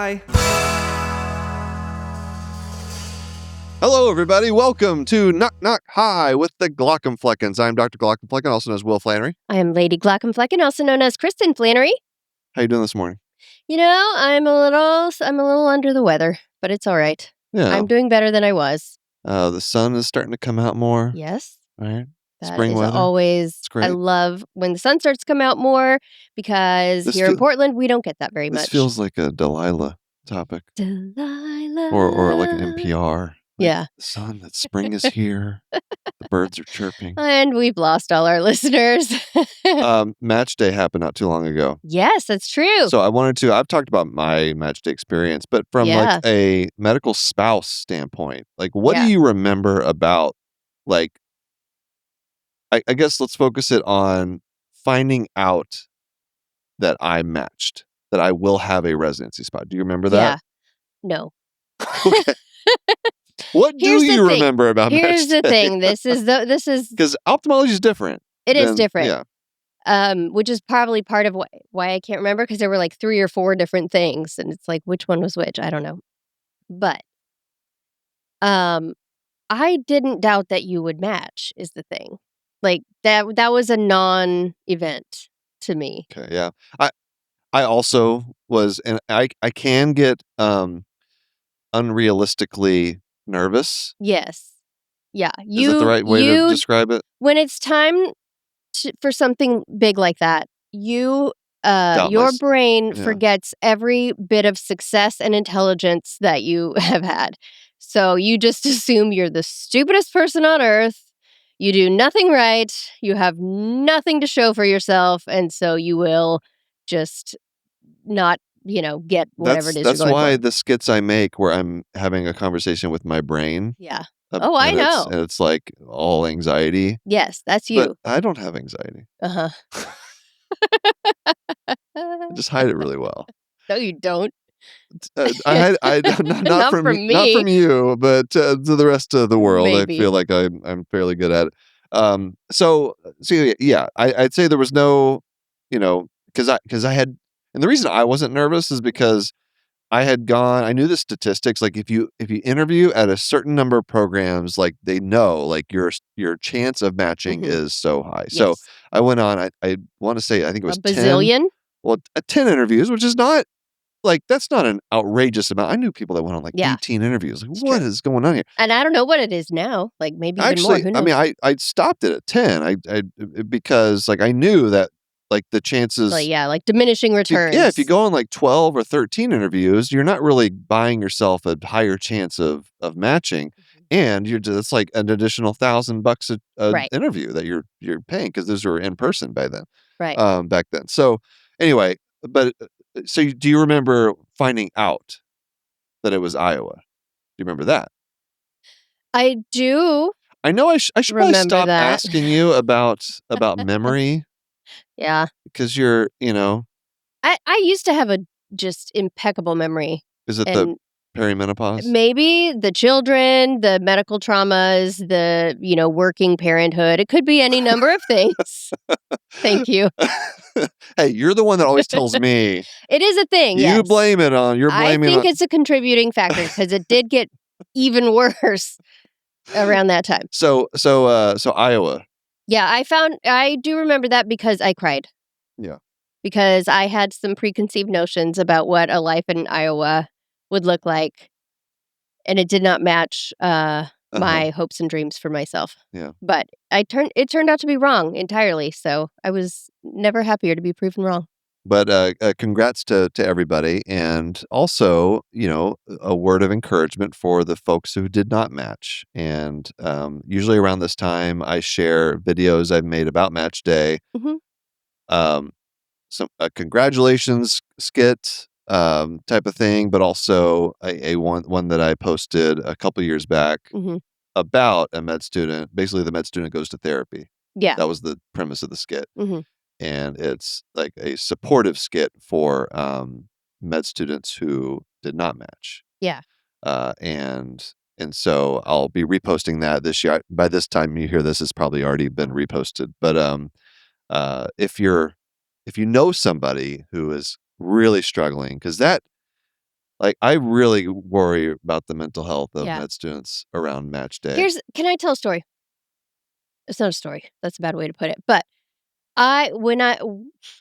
Hi. Hello, everybody. Welcome to Knock Knock Hi with the Glauc. I'm Dr. Glauc, also known as Will Flannery. I am Lady Glock, also known as Kristin Flannery. How you doing this morning? You know, I'm a little under the weather, but it's all right. Yeah. I'm doing better than I was. The sun is starting to come out more. Yes. Right. That Spring is weather. always, It's great. I love when the sun starts to come out more because here in Portland, we don't get that very much. This feels like a Delilah topic. Delilah. Or like an NPR. Yeah. The sun, that spring is here. The birds are chirping. And we've lost all our listeners. Match day happened not too long ago. Yes, that's true. So I've talked about my match day experience, but from like a medical spouse standpoint, like what do you remember about, like, I guess let's focus it on finding out that I matched, that I will have a residency spot. Do you remember that? Yeah. No. Okay. What do you remember about match day? Here's the thing. This is because ophthalmology is different. It is different. Yeah. Which is probably part of why I can't remember, because there were like 3 or 4 different things, and it's like which one was which. I don't know. But I didn't doubt that you would match is the thing. Like that was a non-event to me. Okay, yeah. I also was, and I can get unrealistically nervous. Yes. Yeah. Is that the right way to describe it? When it's time for something big like that, your brain forgets every bit of success and intelligence that you have had. So you just assume you're the stupidest person on earth. You do nothing right. You have nothing to show for yourself. And so you will just not, get whatever it is you're going for. That's why the skits I make where I'm having a conversation with my brain. Yeah. I know. And it's like all anxiety. Yes, that's you. But I don't have anxiety. Uh-huh. I just hide it really well. No, you don't. Not from me. Not from you, but to the rest of the world. Maybe. I feel like I'm fairly good at it. So yeah, I'd say there was no, because I had, and the reason I wasn't nervous is because I knew the statistics. Like if you interview at a certain number of programs, like they know, like your chance of matching is so high. Yes. So I went on. I want to say I think it was a bazillion. 10 interviews, which is not. Like, that's not an outrageous amount. I knew people that went on 18 interviews. Like, what is going on here? And I don't know what it is now. Like, maybe even more. Who knows? I mean, I stopped it at 10. Because like I knew that like the chances. Like diminishing returns. If you go on like 12 or 13 interviews, you're not really buying yourself a higher chance of matching. And it's like an additional $1,000 a interview that you're paying, because those were in person by then. Right. Back then. So anyway, but. So do you remember finding out that it was Iowa? Do you remember that? I do. I know I should probably stop asking you about memory. Yeah. Because you're, I used to have a just impeccable memory. Is it the perimenopause? Maybe the children, the medical traumas, the, working parenthood. It could be any number of things. Thank you. Hey, you're the one that always tells me. It is a thing, You blame it on, you're blaming I think it's a contributing factor, because it did get even worse around that time. So Iowa. Yeah, I do remember that because I cried. Yeah. Because I had some preconceived notions about what a life in Iowa would look like, and it did not match my hopes and dreams for myself. Yeah. But it turned out to be wrong entirely, so I was never happier to be proven wrong. But congrats to everybody, and also, a word of encouragement for the folks who did not match. And usually around this time, I share videos I've made about match day. Mm-hmm. Some congratulations skit type of thing, but also a one that I posted a couple years back about a med student. Basically, the med student goes to therapy. Yeah, that was the premise of the skit. Mm-hmm. And it's like a supportive skit for med students who did not match. Yeah. And so I'll be reposting that this year. By this time you hear this, it's probably already been reposted. But if you know somebody who is really struggling, because that Like, I really worry about the mental health of med students around match day. Can I tell a story? It's not a story. That's a bad way to put it. But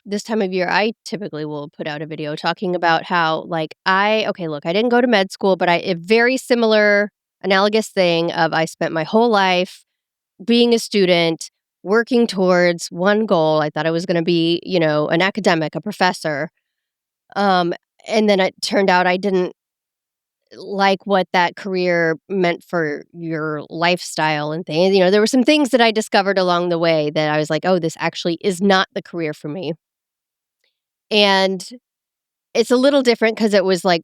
this time of year, I typically will put out a video talking about how, like, okay, look, I didn't go to med school, but a very similar, analogous thing of I spent my whole life being a student, working towards one goal. I thought I was going to be, an academic, a professor. And then it turned out I didn't like what that career meant for your lifestyle and things. There were some things that I discovered along the way that I was like, oh, this actually is not the career for me. And it's a little different because it was like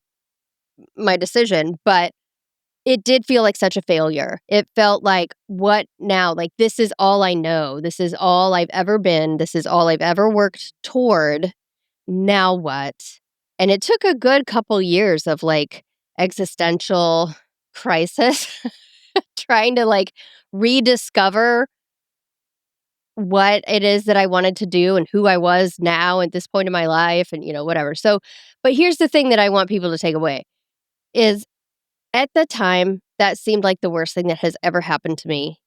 my decision, but it did feel like such a failure. It felt like, what now? Like, this is all I know. This is all I've ever been. This is all I've ever worked toward. Now what? And it took a good couple years of like existential crisis trying to like rediscover what it is that I wanted to do and who I was now at this point in my life and whatever. So, but here's the thing that I want people to take away is, at the time that seemed like the worst thing that has ever happened to me.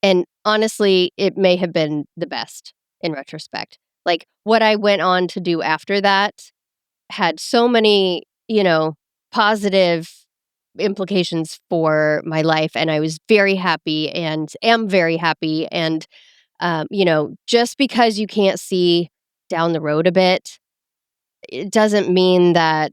And honestly, it may have been the best in retrospect. Like, what I went on to do after that had so many, positive implications for my life. And I was very happy and am very happy. And, just because you can't see down the road a bit, it doesn't mean that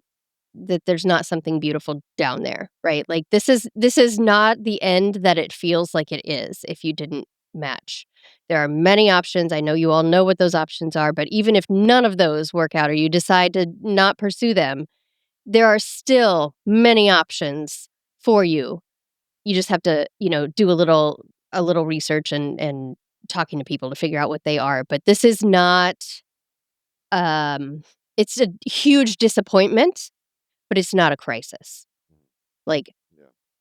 there's not something beautiful down there, right? Like, this is not the end that it feels like it is if you didn't match. There are many options. I know you all know what those options are, but even if none of those work out or you decide to not pursue them, there are still many options for you. You just have to, do a little research and talking to people to figure out what they are. But this is not it's a huge disappointment, but it's not a crisis. Like,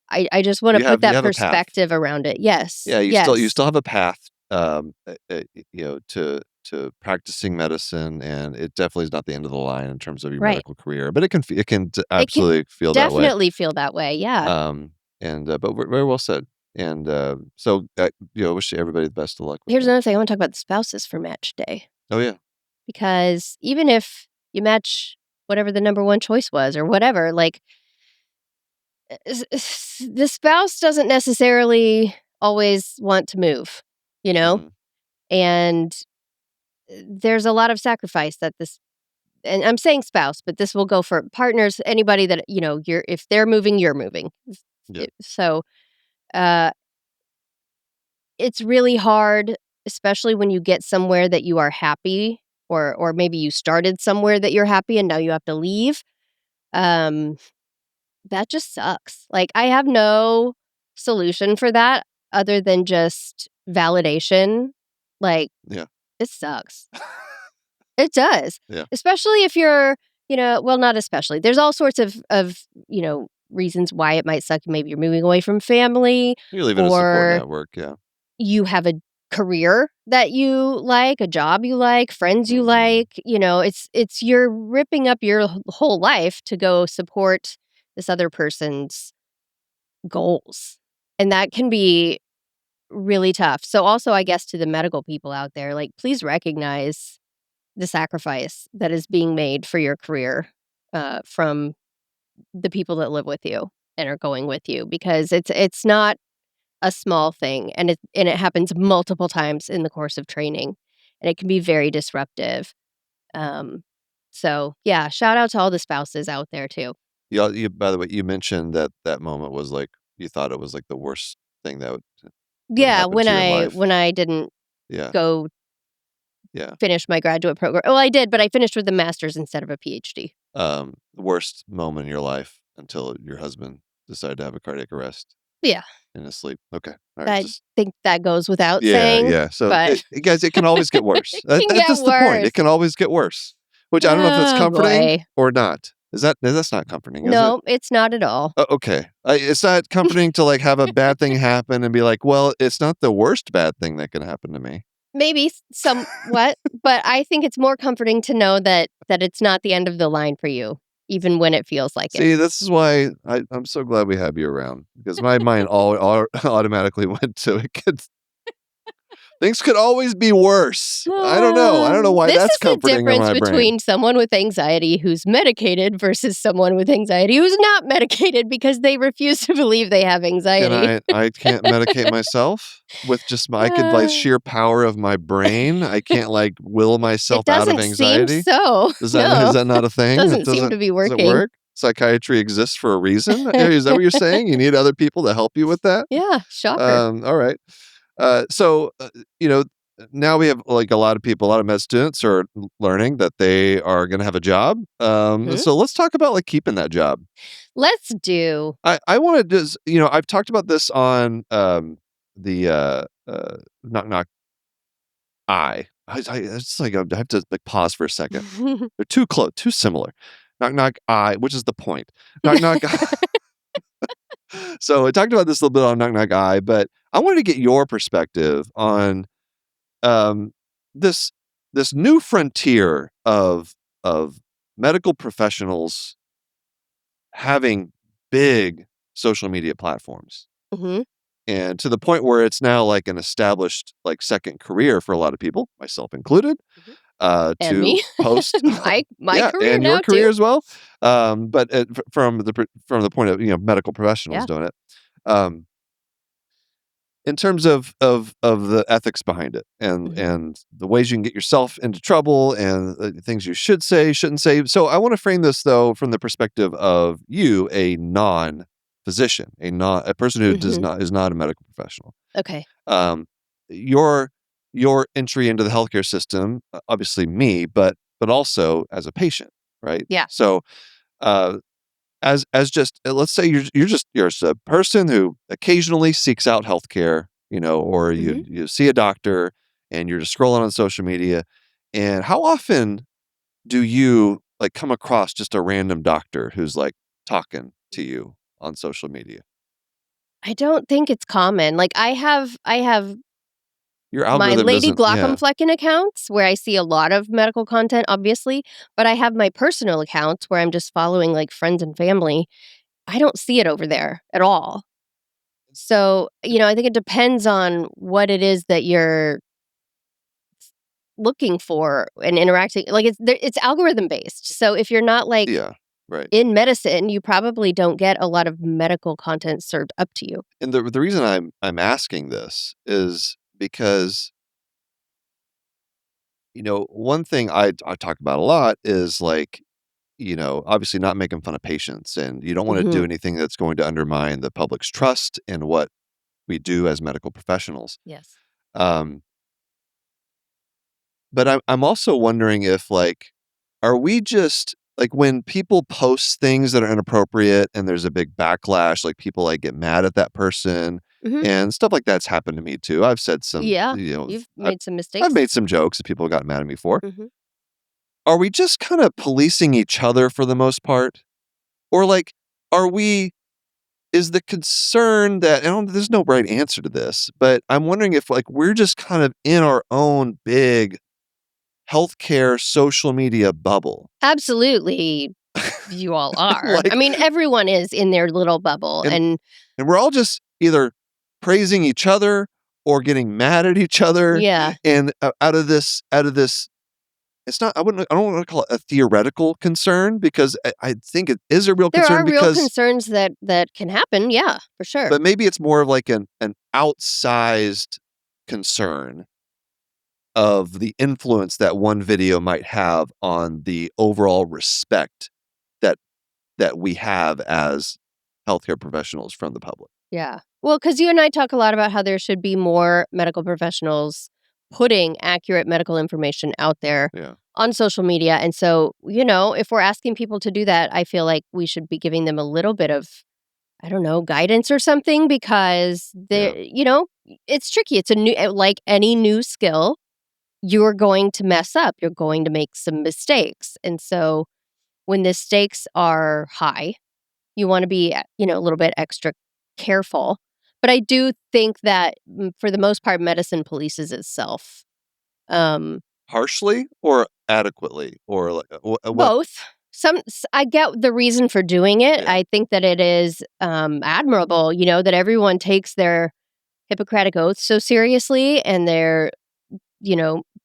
I just want to put that perspective around it. Yes. Yeah, you yes. still have a path, to practicing medicine, and it definitely is not the end of the line in terms of your medical career, but it can absolutely feel that way. Definitely feel that way. Yeah. But very well said. And so, wish everybody the best of luck with Here's that. another thing. I want to talk about the spouses for match day. Oh yeah. Because even if you match whatever the number one choice was or whatever, like, the spouse doesn't necessarily always want to move, Mhm. and there's a lot of sacrifice that this, and I'm saying spouse, but this will go for partners, anybody that, if they're moving, you're moving. Yeah. So, uh, it's really hard, especially when you get somewhere that you are happy, or maybe you started somewhere that you're happy and now you have to leave. Um, that just sucks. Like, I have no solution for that other than just validation. Like, Yeah. it sucks. It does. Yeah. Especially if you're, well, not especially. There's all sorts of reasons why it might suck. Maybe you're moving away from family, You're leaving a support or network, yeah. you have a career that you like, a job you like, friends you Mhm. like. It's you're ripping up your whole life to go support this other person's goals. And that can be really tough. So also, I guess, to the medical people out there, like, please recognize the sacrifice that is being made for your career, from the people that live with you and are going with you, because it's not a small thing, and it happens multiple times in the course of training, and it can be very disruptive. Um, so yeah, shout out to all the spouses out there too. By the way, you mentioned that moment was like you thought it was like the worst thing that would Yeah, happen to you in life. when I didn't Yeah. go Yeah. finish my graduate program. Well, I did, but I finished with a master's instead of a PhD. Worst moment in your life until your husband decided to have a cardiac arrest Yeah. in his sleep. Okay. All right. I think that goes without Yeah, saying, yeah. So, but guys, it can always get worse. it can get That's the point. worse. It can always get worse. Which I don't know if that's Oh, comforting boy. or not. That's not comforting, is it? No, it's not at all. Okay. It's not comforting to like have a bad thing happen and be like, well, it's not the worst bad thing that can happen to me. Maybe somewhat, but I think it's more comforting to know that it's not the end of the line for you. even when it feels like it. See, this is why I'm so glad we have you around, because my mind all automatically went to it. Things could always be worse. I don't know. I don't know why that's comforting in my brain. This is the difference between someone with anxiety who's medicated versus someone with anxiety who's not medicated because they refuse to believe they have anxiety. I can't medicate myself with just I could by sheer power of my brain. I can't will myself out of anxiety. It doesn't seem so. Is that not a thing? Doesn't seem to be working. Does it work? Psychiatry exists for a reason. Is that what you're saying? You need other people to help you with that? Yeah, shocker. All right. So, now we have a lot of people, a lot of med students are learning that they are going to have a job. So let's talk about keeping that job. Let's do. I want to just, I've talked about this on the Knock Knock I. It's I have to pause for a second. They're too close, too similar. Knock Knock I, which is the point. Knock Knock. So I talked about this a little bit on Knock Knock I, but I wanted to get your perspective on this new frontier of medical professionals having big social media platforms. And to the point where it's now an established second career for a lot of people, myself included, to me. post my career and now your career too. as well. But from the point of medical professionals doing it. In terms of the ethics behind it and the ways you can get yourself into trouble and the things you should say, shouldn't say. So I want to frame this though from the perspective of you, a non-physician, a person who is not a medical professional. Okay. Your entry into the healthcare system, obviously me, but also as a patient, right? Yeah. So as just let's say you're just a person who occasionally seeks out healthcare, or you see a doctor and you're just scrolling on social media. And how often do you come across just a random doctor who's talking to you on social media? I don't think it's common. I have Your my algorithm Lady doesn't. Yeah. Glaucomflecken accounts where I see a lot of medical content, obviously, but I have my personal accounts where I'm just following friends and family. I don't see it over there at all. So, I think it depends on what it is that you're looking for and interacting. It's algorithm based. So if you're not Yeah, right. in medicine, you probably don't get a lot of medical content served up to you. And the reason I'm asking this is because one thing I talk about a lot is obviously not making fun of patients, and you don't want to do anything that's going to undermine the public's trust in what we do as medical professionals. Yes. But I'm also wondering if are we just when people post things that are inappropriate and there's a big backlash, people get mad at that person and stuff like that's happened to me too. I've said some, you've made some mistakes. I've made some jokes that people got mad at me for. Are we just kind of policing each other for the most part? Or is the concern that, there's no right answer to this, but I'm wondering if we're just kind of in our own big healthcare social media bubble. Absolutely. You all are. I mean, everyone is in their little bubble. And we're all just either praising each other or getting mad at each other. Yeah. And out of this, it's not, I don't want to call it a theoretical concern, because I think it is a real concern. There are real concerns that can happen. Yeah, for sure. But maybe it's more of an outsized concern of the influence that one video might have on the overall respect that we have as healthcare professionals from the public. Yeah. Well, because you and I talk a lot about how there should be more medical professionals putting accurate medical information out there on social media. And so, if we're asking people to do that, I feel like we should be giving them a little bit of, I don't know, guidance or something, because it's tricky. It's a new, like any new skill, you're going to mess up. You're going to make some mistakes. And so when the stakes are high, you want to be, a little bit extra careful. But I do think that for the most part, medicine polices itself. Harshly or adequately, or both. I get the reason for doing it. Yeah. I think that it is admirable, that everyone takes their Hippocratic oath so seriously and their,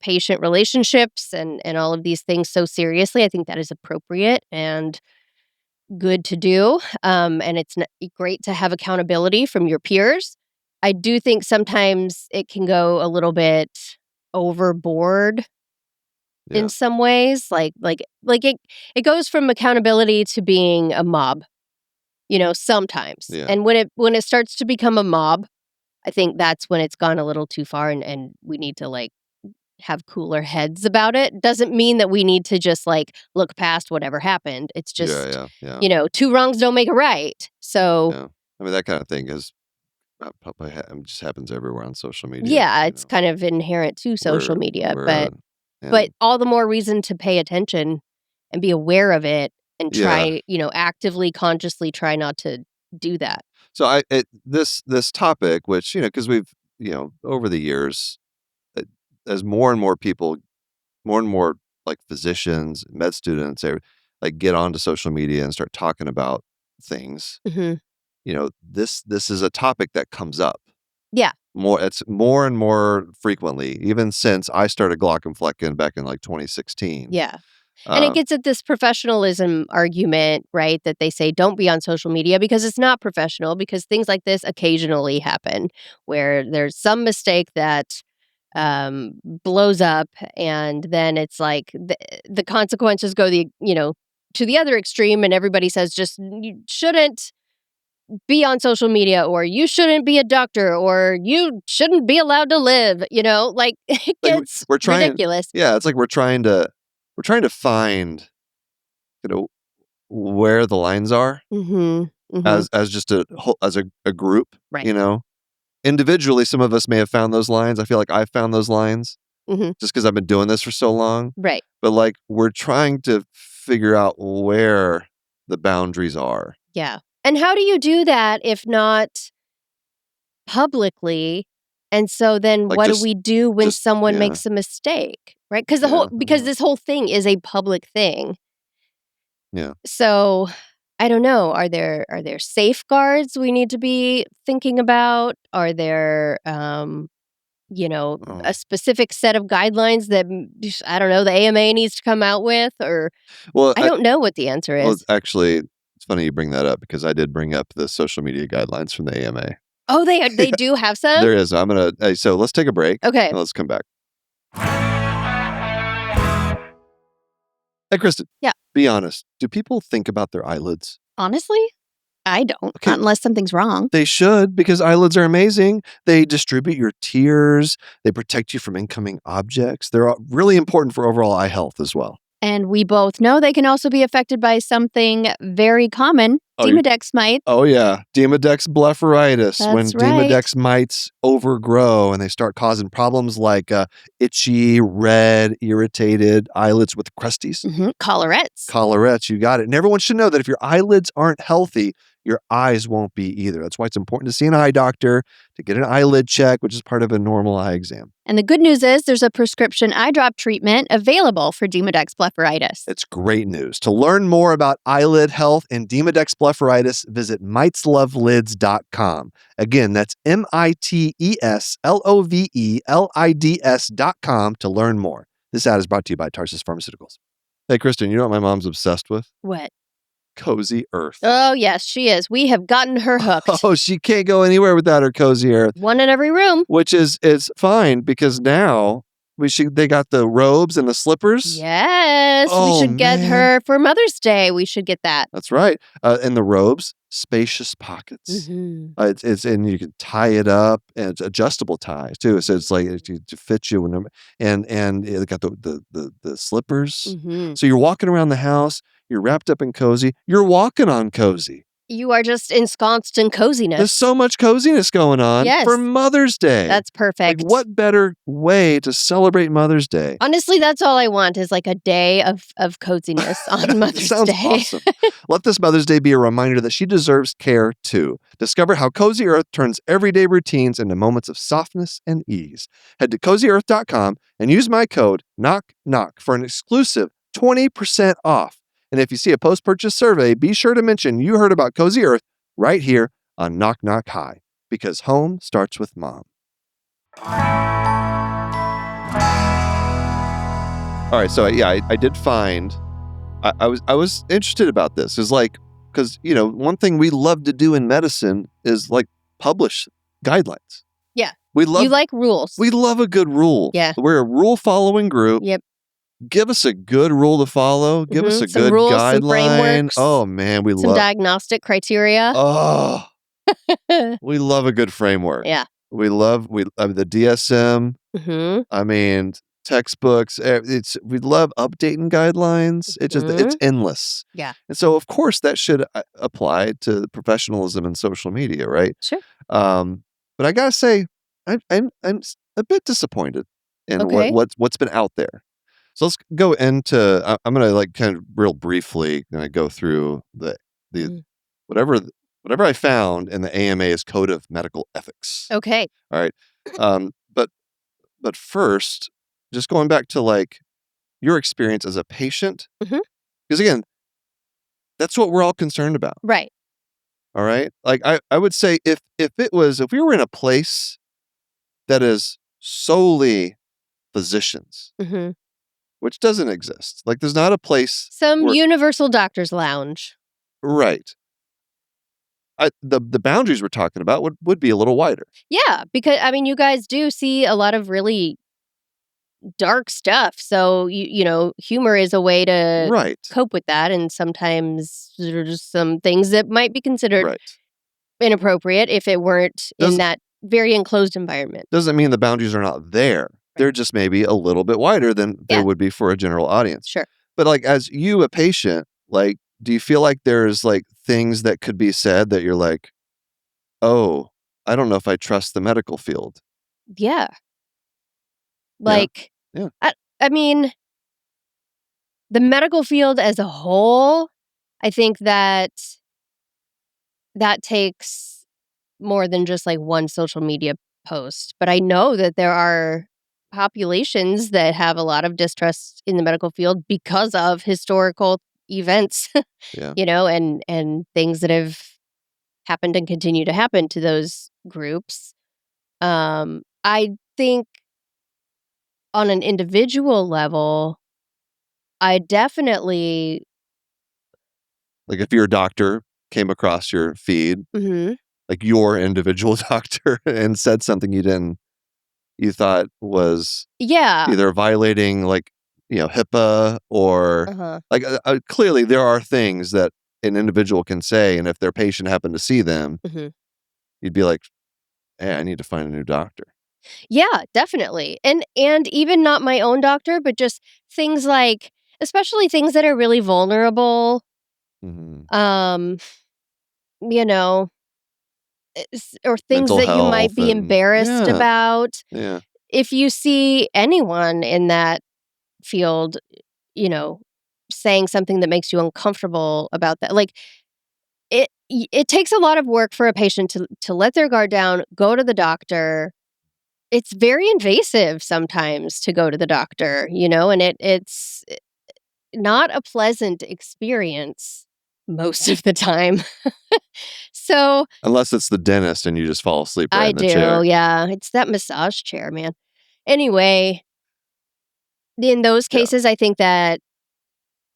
patient relationships and all of these things so seriously. I think that is appropriate and good to do. And it's great to have accountability from your peers. I do think sometimes it can go a little bit overboard in some ways. Like it goes from accountability to being a mob, sometimes. Yeah. And when it starts to become a mob, I think that's when it's gone a little too far and we need to have cooler heads about it. Doesn't mean that we need to just look past whatever happened. It's just, two wrongs don't make a right. So, I mean, that kind of thing is probably just happens everywhere on social media. Yeah, it's kind of inherent to social media, but all the more reason to pay attention and be aware of it and try, actively, consciously try not to do that. So this topic, which, because we've, over the years, as more and more people, more and more physicians, med students, they get onto social media and start talking about things. Mm-hmm. This is a topic that comes up. Yeah. It's more and more frequently, even since I started Glauc and Flecken back in 2016. Yeah. And it gets at this professionalism argument, right? That they say don't be on social media because it's not professional, because things like this occasionally happen where there's some mistake that blows up, and then it's the consequences go to the other extreme, and everybody says just you shouldn't be on social media, or you shouldn't be a doctor, or you shouldn't be allowed to live. It gets ridiculous. Yeah, it's we're trying to find where the lines are. Mm-hmm. Mm-hmm. As just as a group, right. Individually, some of us may have found those lines. I feel like I've found those lines just because I've been doing this for so long. Right. But we're trying to figure out where the boundaries are. Yeah. And how do you do that if not publicly? And so then what do we do when someone makes a mistake? Right? Because this whole thing is a public thing. Yeah. So I don't know. Are there safeguards we need to be thinking about? Are there a specific set of guidelines that I don't know the AMA needs to come out with? Or I don't know what the answer is. Well, actually, it's funny you bring that up because I did bring up the social media guidelines from the AMA. Oh, they do have some? There is. So let's take a break. Okay. And let's come back. Hey, Kristin. Yeah. Be honest. Do people think about their eyelids? Honestly, I don't. Okay. Unless something's wrong. They should, because eyelids are amazing. They distribute your tears. They protect you from incoming objects. They're really important for overall eye health as well. And we both know they can also be affected by something very common, Demodex mites. Oh, yeah. Demodex blepharitis. That's when right. Demodex mites overgrow and they start causing problems like itchy, red, irritated eyelids with crusties. Mm-hmm. Collarettes, you got it. And everyone should know that if your eyelids aren't healthy, your eyes won't be either. That's why it's important to see an eye doctor, to get an eyelid check, which is part of a normal eye exam. And the good news is there's a prescription eye drop treatment available for Demodex blepharitis. It's great news. To learn more about eyelid health and Demodex blepharitis, visit miteslovelids.com. Again, that's miteslovelids.com to learn more. This ad is brought to you by Tarsus Pharmaceuticals. Hey, Kristin, you know what my mom's obsessed with? What? Cozy Earth. Oh, yes, she is. We have gotten her hooked. Oh, she can't go anywhere without her Cozy Earth. One in every room. Which is fine because now they got the robes and the slippers. Yes. We should get her for Mother's Day. We should get that. That's right. And the robes, spacious pockets. Mm-hmm. It's and you can tie it up, and it's adjustable ties too. So it's to fit you whenever. And it got the slippers. Mm-hmm. So you're walking around the house. You're wrapped up in cozy. You're walking on cozy. You are just ensconced in coziness. There's so much coziness going on for Mother's Day. That's perfect. What better way to celebrate Mother's Day? Honestly, that's all I want is a day of coziness on Mother's Sounds Day. Awesome. Let this Mother's Day be a reminder that she deserves care too. Discover how Cozy Earth turns everyday routines into moments of softness and ease. Head to cozyearth.com and use my code KNOCKKNOCK for an exclusive 20% off. And if you see a post-purchase survey, be sure to mention you heard about Cozy Earth right here on Knock Knock High, because home starts with mom. All right, so yeah, I did find, I was interested about this. Is like, because one thing we love to do in medicine is like publish guidelines. Yeah, you like rules. We love a good rule. Yeah, we're a rule following group. Yep. Give us a good rule to follow. Give us a some good rules, guideline. some frameworks. Oh man, we some love diagnostic criteria. Oh, we love a good framework. Yeah, we love the DSM. I mean, textbooks. We love updating guidelines. It's endless. Yeah, and so of course that should apply to professionalism and social media, right? Sure. But I gotta say, I'm a bit disappointed in what's been out there. So let's go into. I'm gonna like kind of real briefly go through the whatever I found in the AMA's Code of Medical Ethics. Okay. All right. But first, just going back to like your experience as a patient, because again, that's what we're all concerned about. Right. All right. Like I would say if we were in a place that is solely physicians, which doesn't exist. Like there's not a place. Some universal doctor's lounge. Right. The boundaries we're talking about would be a little wider. Yeah, because I mean, you guys do see a lot of really dark stuff. So humor is a way to cope with that, and sometimes there's some things that might be considered inappropriate if it weren't in that very enclosed environment. Doesn't mean the boundaries are not there. They're just maybe a little bit wider than they would be for a general audience. Sure. But like as you, a patient, like, do you feel like there's like things that could be said that you're like, oh, I don't know if I trust the medical field? Yeah. Like, yeah. I mean, the medical field as a whole, I think that takes more than just like one social media post. But I know that there are populations that have a lot of distrust in the medical field because of historical events, and things that have happened and continue to happen to those groups. I think on an individual level, I definitely... Like if your doctor came across your feed, like your individual doctor, and said something you thought was either violating like, HIPAA or like clearly there are things that an individual can say, and if their patient happened to see them, you'd be like, hey, I need to find a new doctor. Yeah, definitely. And even not my own doctor, but just things like, especially things that are really vulnerable, or things mental that you might health be embarrassed about. Yeah. If you see anyone in that field, saying something that makes you uncomfortable about that, like it takes a lot of work for a patient to let their guard down, go to the doctor. It's very invasive sometimes to go to the doctor, and it's not a pleasant experience most of the time. So unless it's the dentist and you just fall asleep right in the chair. Yeah. It's that massage chair, man. Anyway, in those cases, I think that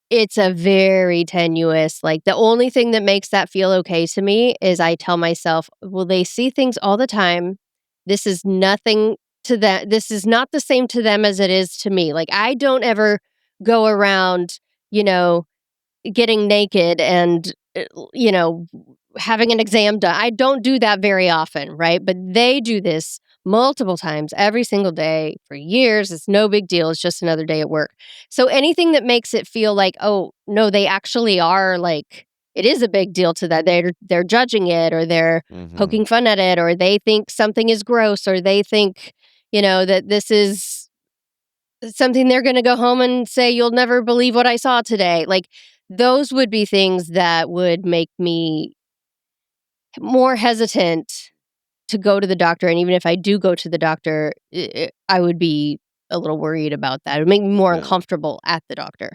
it's a very tenuous, like the only thing that makes that feel okay to me is I tell myself, well, they see things all the time. This is nothing to them. This is not the same to them as it is to me. Like I don't ever go around, getting naked and, having an exam done. I don't do that very often, right? But they do this multiple times every single day for years. It's no big deal. It's just another day at work. So anything that makes it feel like, oh, no, they actually are like, it is a big deal to that. They're judging it, or they're poking fun at it, or they think something is gross, or they think, that this is something they're going to go home and say, you'll never believe what I saw today. Like those would be things that would make me more hesitant to go to the doctor. And even if I do go to the doctor, I would be a little worried about that. It would make me more uncomfortable at the doctor.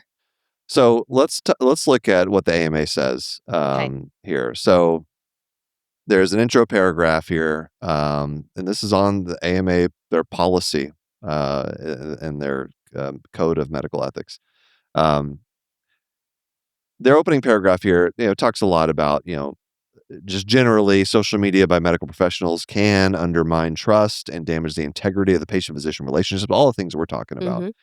So let's look at what the AMA says here. So there's an intro paragraph here, and this is on the AMA, their policy and their code of medical ethics. Their opening paragraph here, talks a lot about, just generally social media by medical professionals can undermine trust and damage the integrity of the patient-physician relationship, all the things that we're talking about.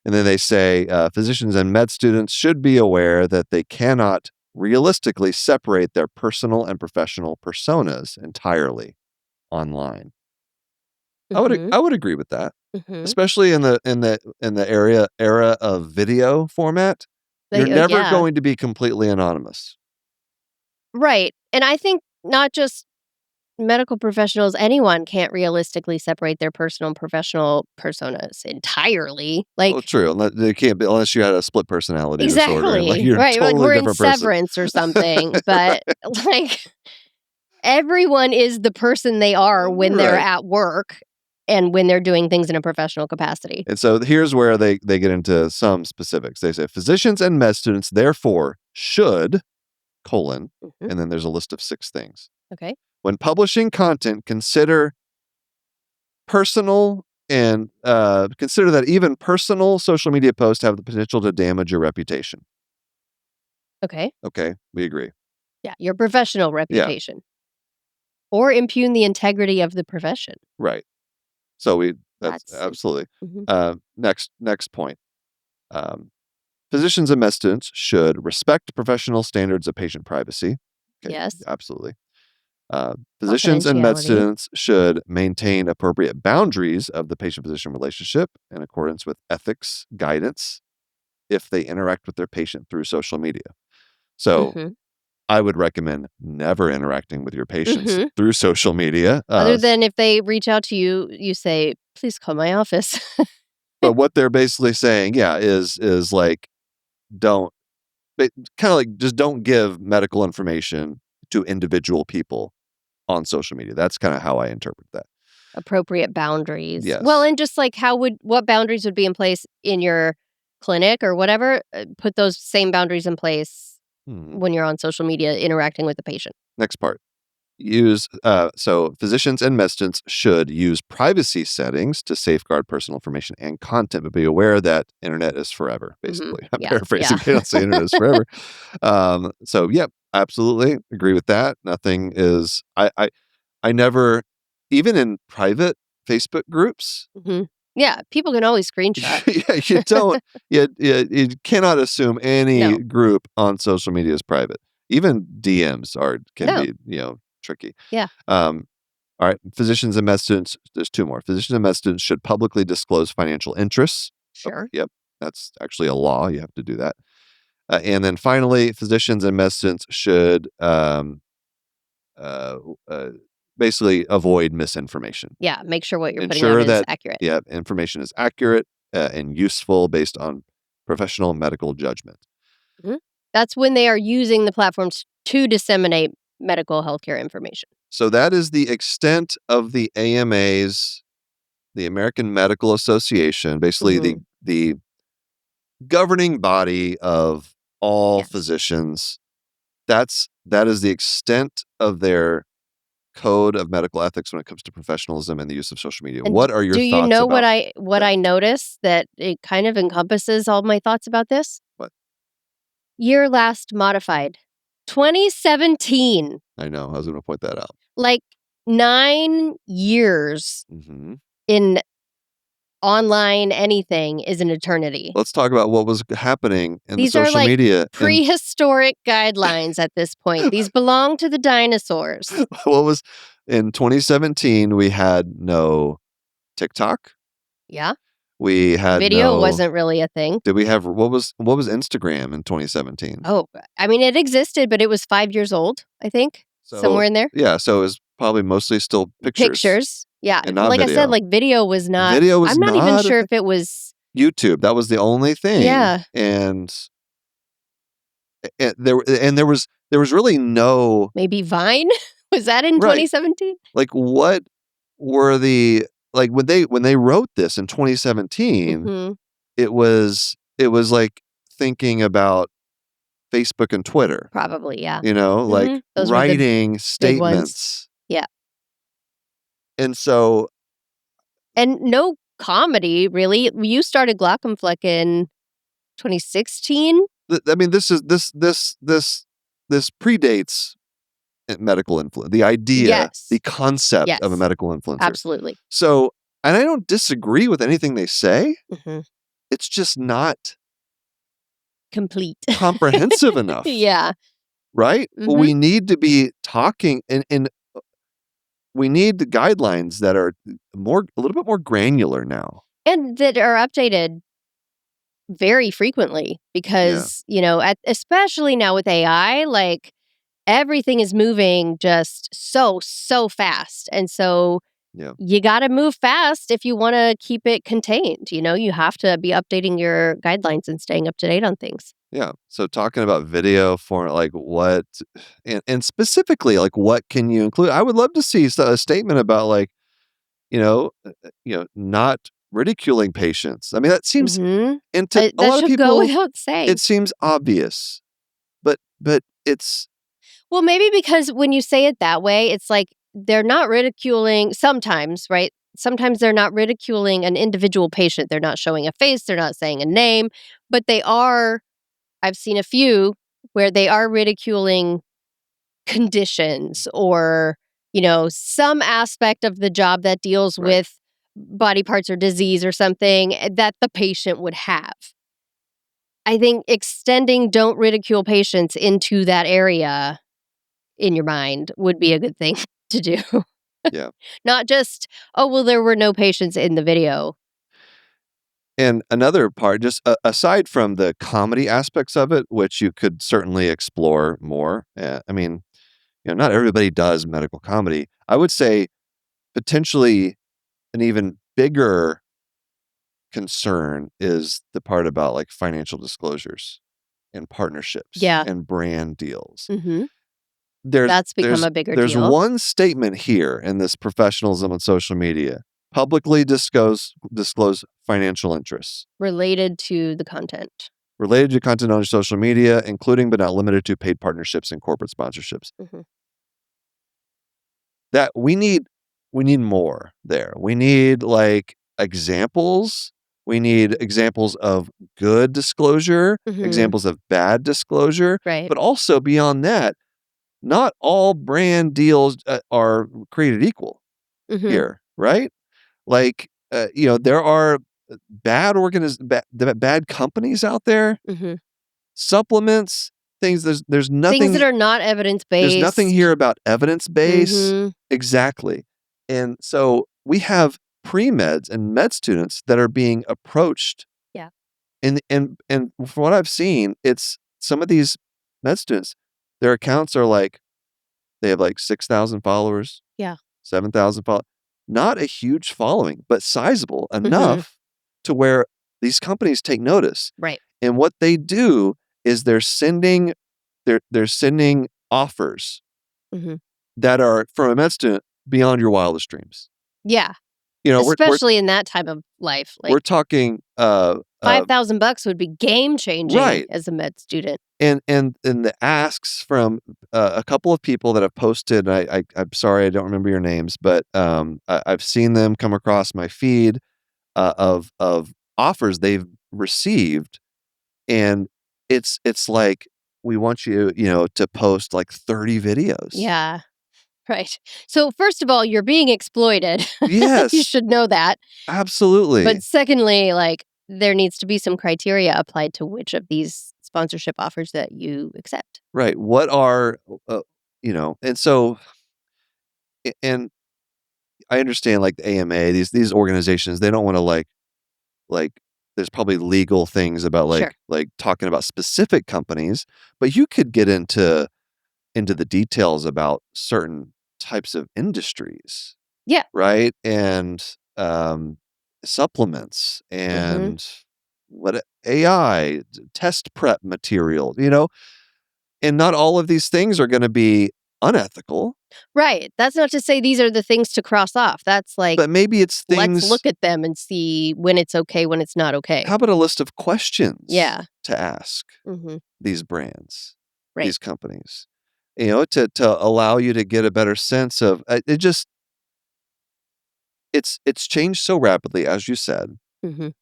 And then they say physicians and med students should be aware that they cannot realistically separate their personal and professional personas entirely online. I would agree with that, especially in the era of video format. You're never going to be completely anonymous. Right. And I think not just medical professionals, anyone can't realistically separate their personal and professional personas entirely. Well, true. They can't be unless you had a split personality disorder. And, Exactly. you're Right. totally Like we're in different person. Severance or something. But everyone is the person they are when they're at work and when they're doing things in a professional capacity. And so here's where they get into some specifics. They say physicians and med students therefore should, and then there's a list of 6 things. Okay. When publishing content, consider personal and consider that even personal social media posts have the potential to damage your reputation. Okay. Okay, we agree. Yeah, your professional reputation. Yeah. Or impugn the integrity of the profession. Right. So that's absolutely. Next point. Physicians and med students should respect professional standards of patient privacy. Okay, yes. Absolutely. Physicians and med students should maintain appropriate boundaries of the patient-physician relationship in accordance with ethics guidance if they interact with their patient through social media. So I would recommend never interacting with your patients through social media. Other than if they reach out to you, you say, please call my office. But what they're basically saying, is like, just don't give medical information to individual people on social media. That's kind of how I interpret that. Appropriate boundaries. Yes. Well, and just like what boundaries would be in place in your clinic or whatever, put those same boundaries in place when you're on social media interacting with the patient. Next part. So physicians and med students should use privacy settings to safeguard personal information and content, but be aware that internet is forever, basically. I'm paraphrasing. They don't say internet is forever. So, absolutely agree with that. Nothing is, I never, even in private Facebook groups. Yeah, people can always screenshot. You don't, you cannot assume any group on social media is private. Even DMs can be, tricky. Yeah. All right. Physicians and med students, there's 2 more. Physicians and med students should publicly disclose financial interests. Sure. Okay, yep. That's actually a law. You have to do that. And then finally, physicians and med students should basically avoid misinformation. Yeah. Make sure what you're putting out is accurate. Yeah. Information is accurate and useful based on professional medical judgment. That's when they are using the platforms to disseminate medical healthcare information. So that is the extent of the AMA's, the American Medical Association, basically the governing body of all physicians. That is the extent of their code of medical ethics when it comes to professionalism and the use of social media. And what are your thoughts? Do you know what I noticed that it kind of encompasses all my thoughts about this? What? Year last modified. 2017. I know. I was going to point that out. Like 9 years in online anything is an eternity. Let's talk about what was happening in the social media. Prehistoric guidelines at this point. These belong to the dinosaurs. What was in 2017? We had no TikTok. Yeah. We had video wasn't really a thing. Did we have what was Instagram in 2017? Oh, I mean, it existed, but it was 5 years old, I think. Somewhere in there. Yeah, so it was probably mostly still pictures. Yeah. And not like video. I said, like video was not. I'm not even sure if it was YouTube. That was the only thing. Yeah. And there was really no. Maybe Vine? Was that in 2017? Like what were the when they wrote this in 2017, it was like thinking about Facebook and Twitter. Probably, yeah. Like Those were the writing big ones. statements. Yeah. And so. And no comedy, really. You started Glockenfleck in 2016? I mean, this predates medical influence. The idea, the concept of a medical influencer. Absolutely. So, and I don't disagree with anything they say. It's just not complete, comprehensive enough. Yeah. Right? We need to be talking and we need the guidelines that are a little bit more granular now. And that are updated very frequently because, especially now with AI, like everything is moving just so fast. And so you got to move fast if you want to keep it contained. You have to be updating your guidelines and staying up to date on things. Yeah. So talking about video for like what, and specifically like what can you include? I would love to see a statement about like, not ridiculing patients. I mean, that seems, and to a lot of people, go without saying. It seems obvious, but it's. Well, maybe because when you say it that way, it's like they're not ridiculing sometimes, right? Sometimes they're not ridiculing an individual patient. They're not showing a face. They're not saying a name, but they are. I've seen a few where they are ridiculing conditions or, some aspect of the job that deals with body parts or disease or something that the patient would have. I think extending don't ridicule patients into that area in your mind would be a good thing to do. Yeah. Not just, oh, well, there were no patients in the video. And another part, just aside from the comedy aspects of it, which you could certainly explore more. I mean, not everybody does medical comedy. I would say potentially an even bigger concern is the part about like financial disclosures and partnerships and brand deals. That's become a bigger there's deal. one statement here in this professionalism on social media. Publicly disclose financial interests. Related to the content. Related to content on your social media, including but not limited to paid partnerships and corporate sponsorships. That we need more there. We need like examples. We need examples of good disclosure, examples of bad disclosure. Right. But also beyond that, not all brand deals are created equal here, right? Like, there are bad companies out there, supplements, things. There's nothing. Things that are not evidence-based. There's nothing here about evidence-based. Exactly. And so we have pre-meds and med students that are being approached. Yeah. And from what I've seen, it's some of these med students, their accounts are like, they have like 6,000 followers. Yeah. 7,000 followers. Not a huge following, but sizable enough to where these companies take notice. Right. And what they do is they're sending offers that are from a med student beyond your wildest dreams. Yeah. Especially in that time of life. Like, we're talking $5,000 would be game changing as a med student. And the asks from a couple of people that have posted, I'm sorry, I don't remember your names, but I've seen them come across my feed of offers they've received, and it's like, we want you, to post like 30 videos. Yeah. Right. So first of all, you're being exploited. Yes. You should know that. Absolutely. But secondly, like, there needs to be some criteria applied to which of these sponsorship offers that you accept. Right. What are, and so, and I understand like the AMA, these organizations, they don't want to like, there's probably legal things about like talking about specific companies, but you could get into the details about certain types of industries. Yeah. Right. And supplements and what AI test prep material, and not all of these things are going to be unethical. Right. That's not to say these are the things to cross off. That's like, but maybe it's things. Let's look at them and see when it's okay, when it's not okay. How about a list of questions? Yeah. To ask these brands, right. these companies, to allow you to get a better sense of it. Just it's changed so rapidly, as you said, and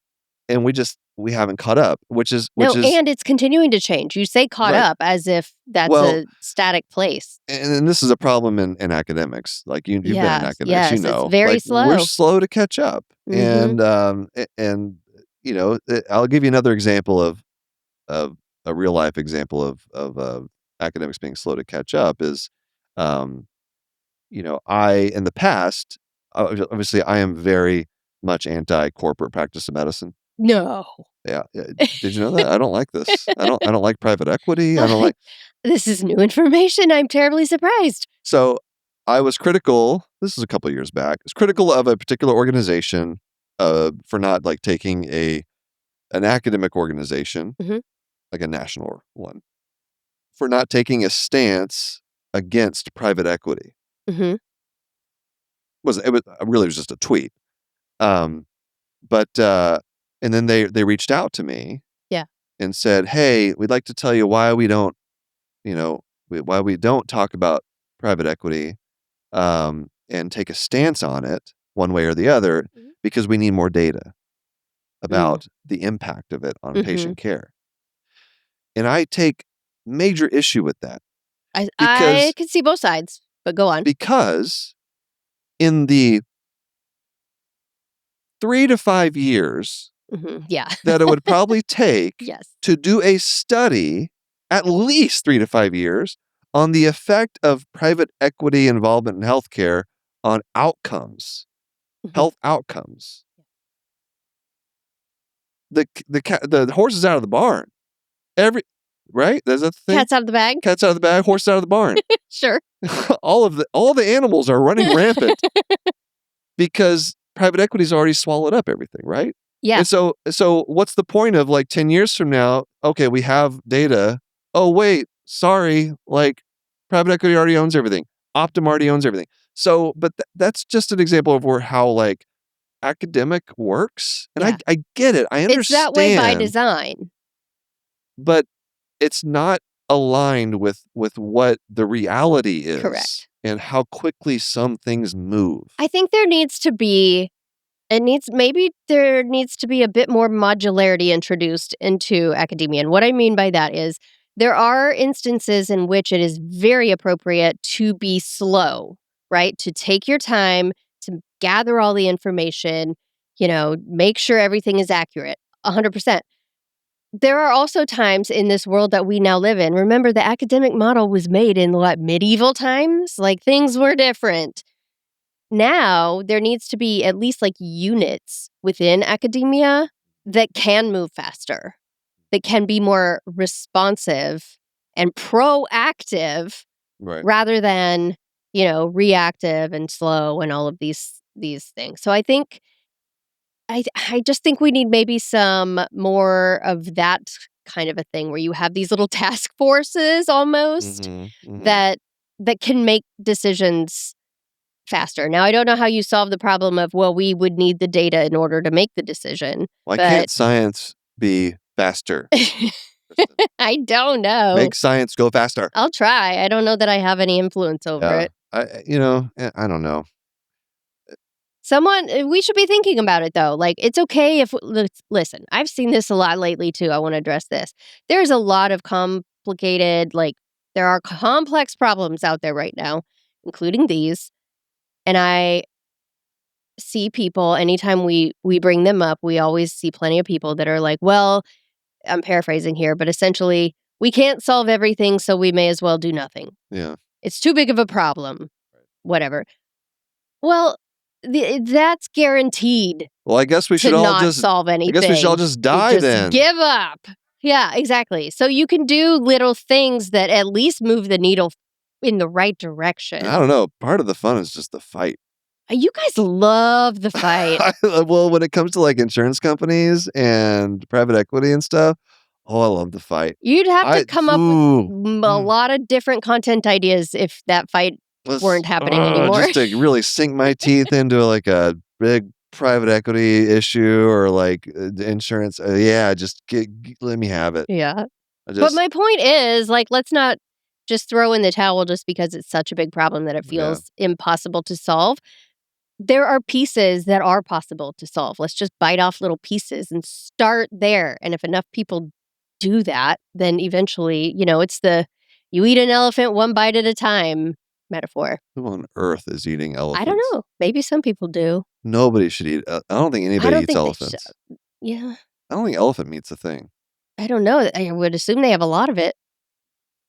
we haven't caught up, which is and it's continuing to change. You say caught up as if that's a static place. And this is a problem in academics. Like you've been in academics, yes, it's very slow. We're slow to catch up, and I'll give you another example of a real life example of academics being slow to catch up is, I in the past, obviously I am very much anti corporate practice of medicine. No. Yeah. Did you know that? I don't like this. I don't like private equity. I don't like. This is new information. I'm terribly surprised. So I was critical. This is a couple of years back. I was critical of a particular organization for not like taking an academic organization, like a national one, for not taking a stance against private equity. It was just a tweet. But and then they reached out to me, and said, "Hey, we'd like to tell you why we don't, why we don't talk about private equity, and take a stance on it one way or the other, because we need more data about the impact of it on patient care." And I take major issue with that. I can see both sides, but go on. Because in the 3 to 5 years that it would probably take to do a study, at least 3 to 5 years, on the effect of private equity involvement in healthcare on outcomes, health outcomes. The horse is out of the barn. Right? There's a thing. Cat's out of the bag. Cat's out of the bag. Horse out of the barn. Sure. all the animals are running rampant because private equity's already swallowed up everything, right? Yeah. And so what's the point of like 10 years from now? Okay, we have data. Oh wait, sorry, like private equity already owns everything. Optum already owns everything. So, but that's just an example of how like academic works. And I get it. I understand. It's that way by design. But it's not aligned with what the reality is. Correct. And how quickly some things move. I think there needs to be a bit more modularity introduced into academia. And what I mean by that is there are instances in which it is very appropriate to be slow, right? To take your time, to gather all the information, make sure everything is accurate, 100%. There are also times in this world that we now live in. Remember, the academic model was made in medieval times? Like things were different. Now, there needs to be at least like units within academia that can move faster, that can be more responsive and proactive rather than, reactive and slow and all of these things. So I think, I just think we need maybe some more of that kind of a thing where you have these little task forces almost that can make decisions faster. Now, I don't know how you solve the problem of, we would need the data in order to make the decision. Why can't science be faster? I don't know. Make science go faster. I'll try. I don't know that I have any influence over it. I don't know. We should be thinking about it though. Like, it's okay if, listen, I've seen this a lot lately too. I want to address this. There's a lot of complicated, there are complex problems out there right now, including these. And I see people, anytime we bring them up, we always see plenty of people that are like, well, I'm paraphrasing here, but essentially, we can't solve everything, so we may as well do nothing. Yeah. It's too big of a problem. Whatever. Well, that's guaranteed. Well, I guess we should all just solve anything. I guess we should all just die then. Give up. Yeah, exactly. So you can do little things that at least move the needle in the right direction. I don't know. Part of the fun is just the fight. You guys love the fight. Well, when it comes to like insurance companies and private equity and stuff, Oh, I love the fight. You'd have to come up with a lot of different content ideas if that fight weren't happening anymore. Just to really sink my teeth into like a big private equity issue or like insurance. Just let me have it. Yeah. But my point is, like, let's not just throw in the towel just because it's such a big problem that it feels impossible to solve. There are pieces that are possible to solve. Let's just bite off little pieces and start there. And if enough people do that, then eventually, it's you eat an elephant one bite at a time metaphor. Who on earth is eating elephants? I don't know. Maybe some people do. Nobody should eat. I don't think anybody eats elephants. Yeah. I don't think elephant meat's a thing. I don't know. I would assume they have a lot of it.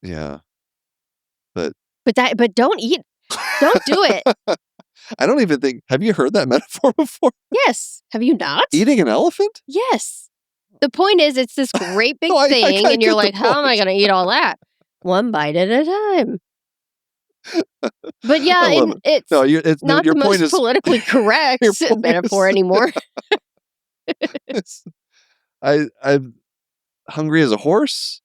Yeah. But don't eat. Don't do it. I don't even think. Have you heard that metaphor before? Yes. Have you not? Eating an elephant? Yes. The point is, it's this great big thing, and you're like, how am I going to eat all that? One bite at a time. But yeah, it's not the most politically correct metaphor anymore. I'm hungry as a horse.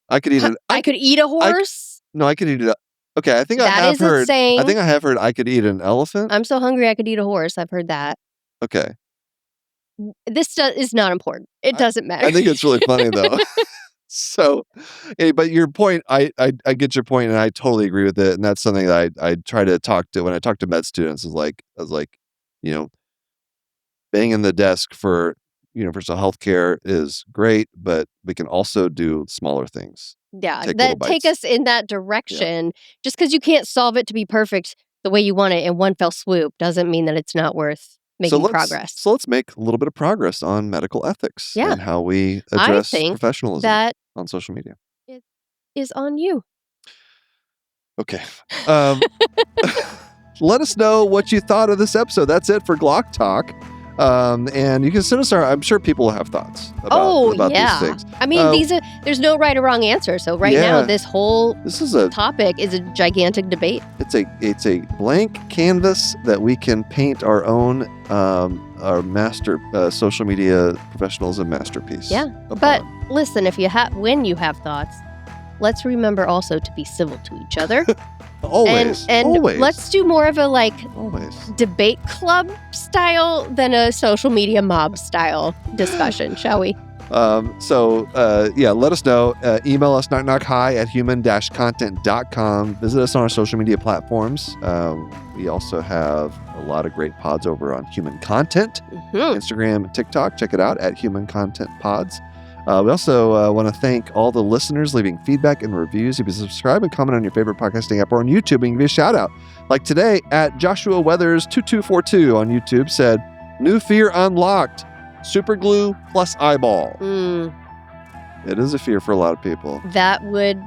I could eat an. I could eat a horse. I could eat it. Okay, I think I have heard. I think I have heard I could eat an elephant. I'm so hungry I could eat a horse. I've heard that. Okay. This is not important. It doesn't matter. I think it's really funny though. So, but your point, I get your point, and I totally agree with it. And that's something that I try to talk to when I talk to med students. I was like, banging the desk for universal healthcare is great, but we can also do smaller things. Yeah, that take us in that direction. Yeah. Just because you can't solve it to be perfect the way you want it in one fell swoop doesn't mean that it's not worth making progress. So let's make a little bit of progress on medical ethics and how we address professionalism on social media. It is on you. Okay. Let us know what you thought of this episode. That's it for Glock Talk. And you can send us I'm sure people have thoughts about these things. I mean, there's no right or wrong answer. So now this is a topic is a gigantic debate. It's a blank canvas that we can paint our own our master social media professionalism masterpiece. Yeah. But listen, when you have thoughts, let's remember also to be civil to each other. Always. And always. Let's do more of a debate club style than a social media mob style discussion, shall we? Let us know. Email us knockknockhi@human-content.com. Visit us on our social media platforms. We also have a lot of great pods over on Human Content, Instagram and TikTok. Check it out at Human Content Pods. We also want to thank all the listeners leaving feedback and reviews. If you subscribe and comment on your favorite podcasting app or on YouTube, we can give you a shout out. Like today at Joshua Weathers 2242 on YouTube said, "New fear unlocked. Super glue plus eyeball." It is a fear for a lot of people. That would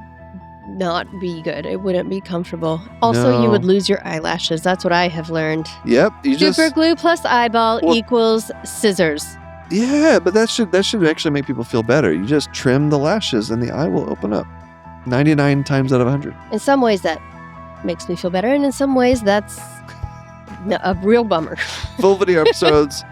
not be good. It wouldn't be comfortable. Also, you would lose your eyelashes. That's what I have learned. Yep. Super glue plus eyeball equals scissors. Yeah, but that should actually make people feel better. You just trim the lashes and the eye will open up 99 times out of 100. In some ways that makes me feel better, and in some ways that's a real bummer. Full video episodes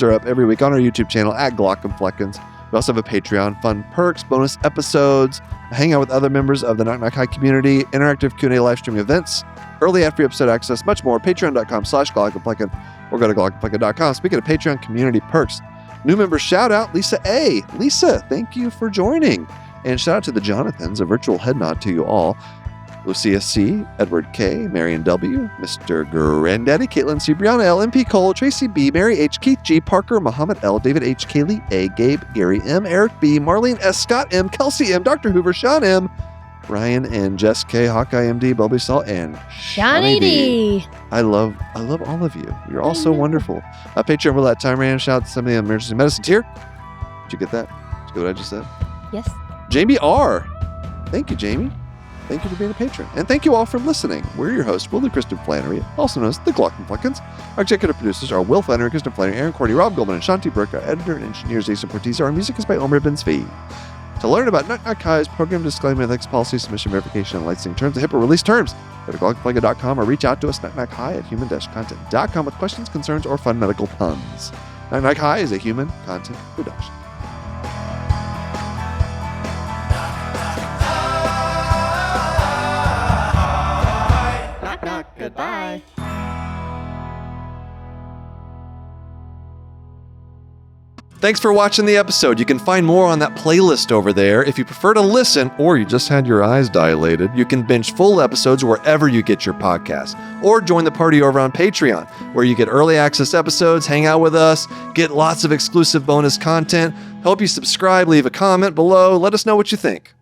are up every week on our YouTube channel at Glauc and Fleckins. We also have a Patreon, fun perks, bonus episodes, hang out with other members of the Knock Knock Hi community, interactive Q&A live stream events, early after episode access, much more. Patreon.com/Glauc and Fleckin, or go to glaucandfleckin.com. Speaking of Patreon community perks, new member shout out, Lisa A. Lisa, thank you for joining. And shout out to the Jonathans, a virtual head nod to you all. Lucia C., Edward K., Marion W., Mr. Granddaddy, Caitlin C., Brianna L., MP Cole, Tracy B., Mary H., Keith G., Parker, Muhammad L., David H., Kaylee A., Gabe, Gary M., Eric B., Marlene S., Scott M., Kelsey M., Dr. Hoover, Sean M., Ryan and Jess K., Hawkeye MD, Bobby Salt, and Shawnee D. I love all of you. You're all so wonderful. Patreon will let time ran. Shout out to somebody on emergency medicine tier. Did you get that? Did you get what I just said? Yes. Jamie R. Thank you, Jamie. Thank you for being a patron. And thank you all for listening. We're your hosts, Will and Kristin Flannery, also known as the Glauc and Fleckins. Our executive producers are Will Flannery, Kristin Flannery, Aaron Cordy, Rob Goldman, and Shanti Burke. Our editor and engineer is Jason Portiz. Our music is by Omer Ben-Zvi. To learn about Knock Knock Hi's program disclaimer, ethics policy, submission verification, and licensing terms, and HIPAA release terms, go to glaucandfleckin.com or reach out to us, knockknockhi@human-content.com with questions, concerns, or fun medical puns. Knock Knock Hi is a Human Content production. Thanks for watching the episode. You can find more on that playlist over there. If you prefer to listen, or you just had your eyes dilated, you can binge full episodes wherever you get your podcasts. Or join the party over on Patreon, where you get early access episodes, hang out with us, get lots of exclusive bonus content. Hope you subscribe, leave a comment below. Let us know what you think.